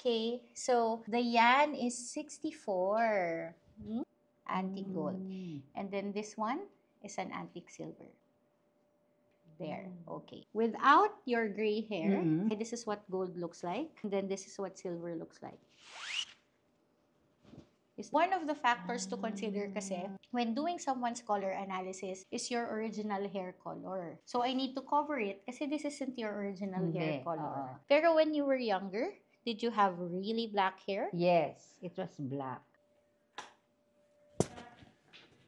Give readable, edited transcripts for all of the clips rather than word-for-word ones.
Okay, so the yan is 64. Antique gold. And then this one is an antique silver. There, okay. Without your gray hair, this is what gold looks like. And then this is what silver looks like. Is one of the factors to consider kasi when doing someone's color analysis is your original hair color. So I need to cover it kasi this isn't your original hair color. Pero when you were younger, did you have really black hair? Yes, it was black.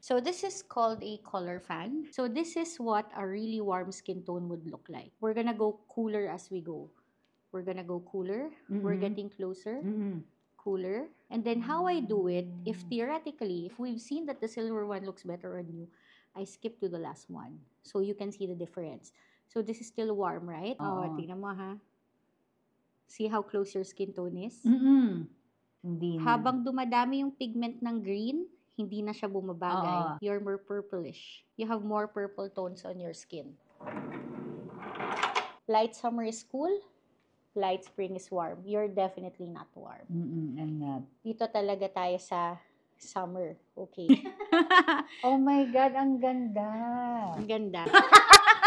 So this is called a color fan. So this is what a really warm skin tone would look like. We're gonna go cooler as we go. We're gonna go cooler. We're getting closer. Cooler. And then how I do it, if theoretically, if we've seen that the silver one looks better on you, I skip to the last one. So you can see the difference. So this is still warm, right? Oh, tingnan mo ha. See how close your skin tone is? Hindi na. Habang dumadami yung pigment ng green, hindi na siya bumabagay. You're more purplish. You have more purple tones on your skin. Light summer is cool. Light spring is warm. You're definitely not warm. I'm not. Dito talaga tayo sa summer. Okay. Oh my God, ang ganda. Ang ganda.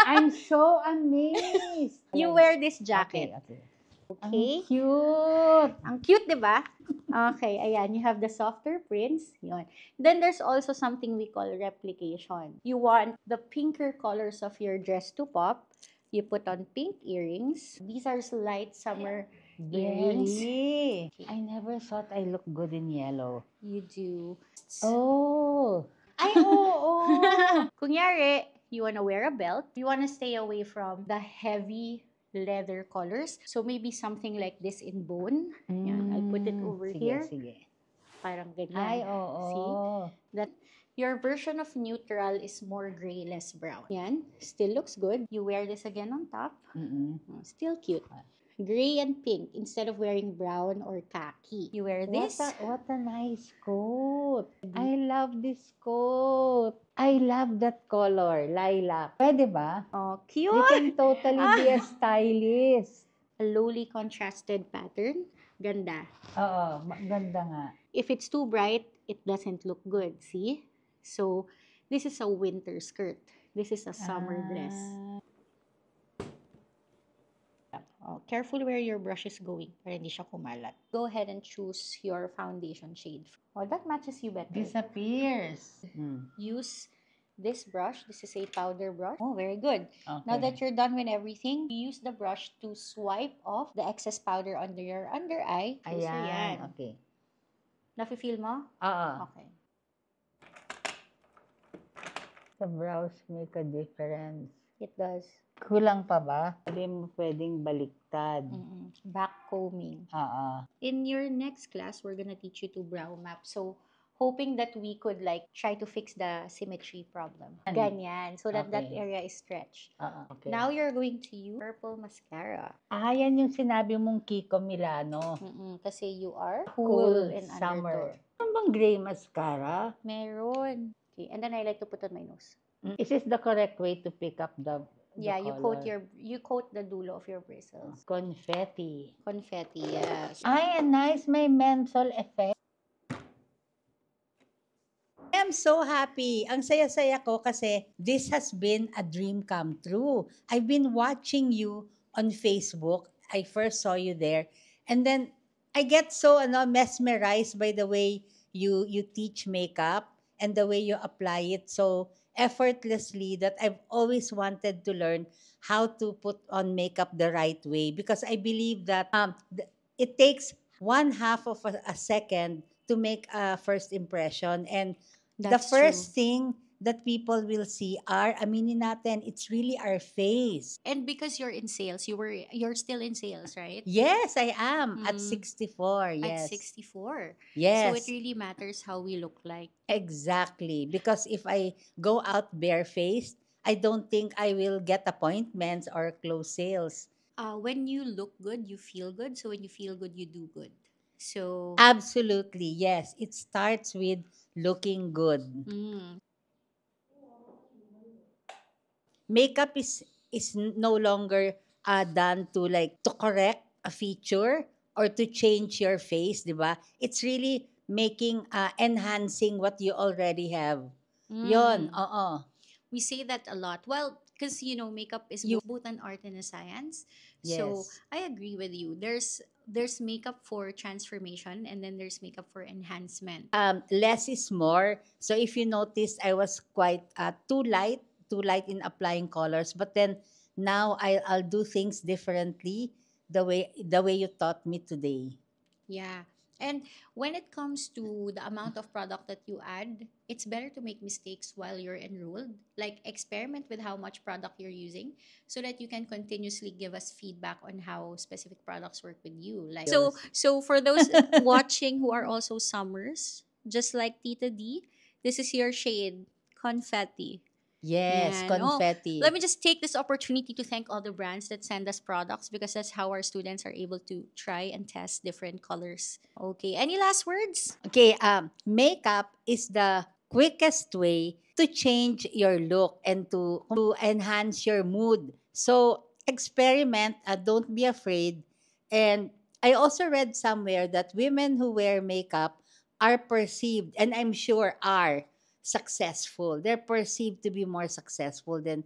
I'm so amazed. You wear this jacket. Okay. Okay. Ang cute. Ang cute, di ba? Okay, ayan. You have the softer prints. Yun. Then there's also something we call replication. You want the pinker colors of your dress to pop. You put on pink earrings. These are light summer earrings. Very. I never thought I looked good in yellow. You do. Oh. Ay, oo. Kunyari, you wanna wear a belt. You wanna stay away from the heavy leather colors. So maybe something like this in bone. Yan, I'll put it over here. Sige. Parang ganyan. Ay, oo. See? That your version of neutral is more gray, less brown. Yan. Still looks good. You wear this again on top. Still cute. Gray and pink instead of wearing brown or khaki. You wear this. What a nice coat. I love this coat. I love that color, lilac. Pwede ba? Oh, You cute! can totally be a stylist. A lowly contrasted pattern. Ganda. Oo, ganda nga. If it's too bright, it doesn't look good. See? So, this is a winter skirt. This is a summer dress. Oh, careful where your brush is going para hindi siya kumalat. Go ahead and choose your foundation shade. Oh, that matches you better. Disappears. Use this brush. This is a powder brush. Oh, very good. Okay. Now that you're done with everything, you use the brush to swipe off the excess powder under your under eye. So, Ayan. Okay. Nafe-feel mo? Oo. Okay. The brows make a difference. It does. Kulang pa ba? Hindi mo pwedeng baliktad. Back combing. Oo. In your next class, we're gonna teach you to brow map. So, hoping that we could like try to fix the symmetry problem. Ganyan. So that that Okay. area is stretched. Okay. Now, you're going to use purple mascara. yan yung sinabi mong Kiko Milano. Kasi you are Cool in summer. undertone. Ano bang gray mascara? Meron. Okay. And then I like to put on my nose. Is this the correct way to pick up the Yeah, you color? coat the dulo of your bristles. Confetti. Confetti, yes. Ay, nice. May menthol effect. I'm so happy. Ang saya-saya ko kasi this has been a dream come true. I've been watching you on Facebook. I first saw you there. And then I get so mesmerized by the way you teach makeup and the way you apply it so effortlessly that I've always wanted to learn how to put on makeup the right way because I believe that it takes 1/2 of a second to make a first impression and the first thing that people will see are, aminin natin, it's really our face. And because you're in sales, you're still in sales, right? Yes, I am. At 64, At yes. 64. Yes. So it really matters how we look like. Exactly. Because if I go out barefaced, I don't think I will get appointments or close sales. When you look good, you feel good. So when you feel good, you do good. So Absolutely, yes. It starts with looking good. Makeup is no longer done to correct a feature or to change your face, di ba? It's really making, enhancing what you already have. Yon, Mm. oo. We say that a lot. Well, because makeup is You, both an art and a science. So yes. I agree with you. There's makeup for transformation, and then there's makeup for enhancement. Less is more. So if you notice, I was quite too light in applying colors. But then now I'll do things differently, the way you taught me today. Yeah. And when it comes to the amount of product that you add, it's better to make mistakes while you're enrolled. Like experiment with how much product you're using so that you can continuously give us feedback on how specific products work with you. Like so for those watching who are also summers, just like Tita D, this is your shade, confetti. Yes, Yan. Oh, let confetti. me just take this opportunity to thank all the brands that send us products because that's how our students are able to try and test different colors. Okay. Any last words? Okay, makeup is the quickest way to change your look and to enhance your mood. So experiment, don't be afraid. And I also read somewhere that women who wear makeup are perceived, and I'm sure are successful. They're perceived to be more successful than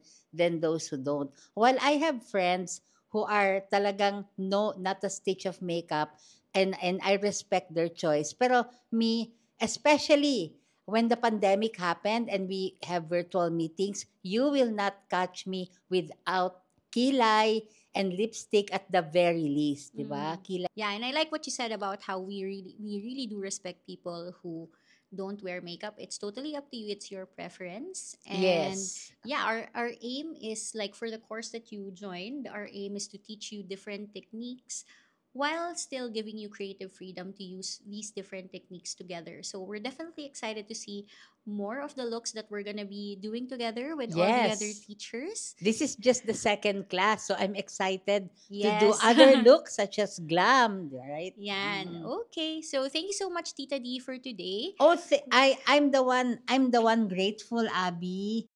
those who don't. While I have friends who are talagang no, not a stitch of makeup, and I respect their choice. Pero me, especially when the pandemic happened and we have virtual meetings, you will not catch me without kilay and lipstick at the very least, di ba? Mm. Yeah, and I like what you said about how we really do respect people who don't wear makeup. It's totally up to you. It's your preference. And Yes. yeah, our aim is like for the course that you joined, our aim is to teach you different techniques while still giving you creative freedom to use these different techniques together. So we're definitely excited to see more of the looks that we're going to be doing together with all the other Yes. teachers. This is just the second class, so I'm excited to do Yes. other looks such as glam, right? Yan. Mm. Okay. So thank you so much, Tita D, for today. Oh, I'm the one grateful, Abby.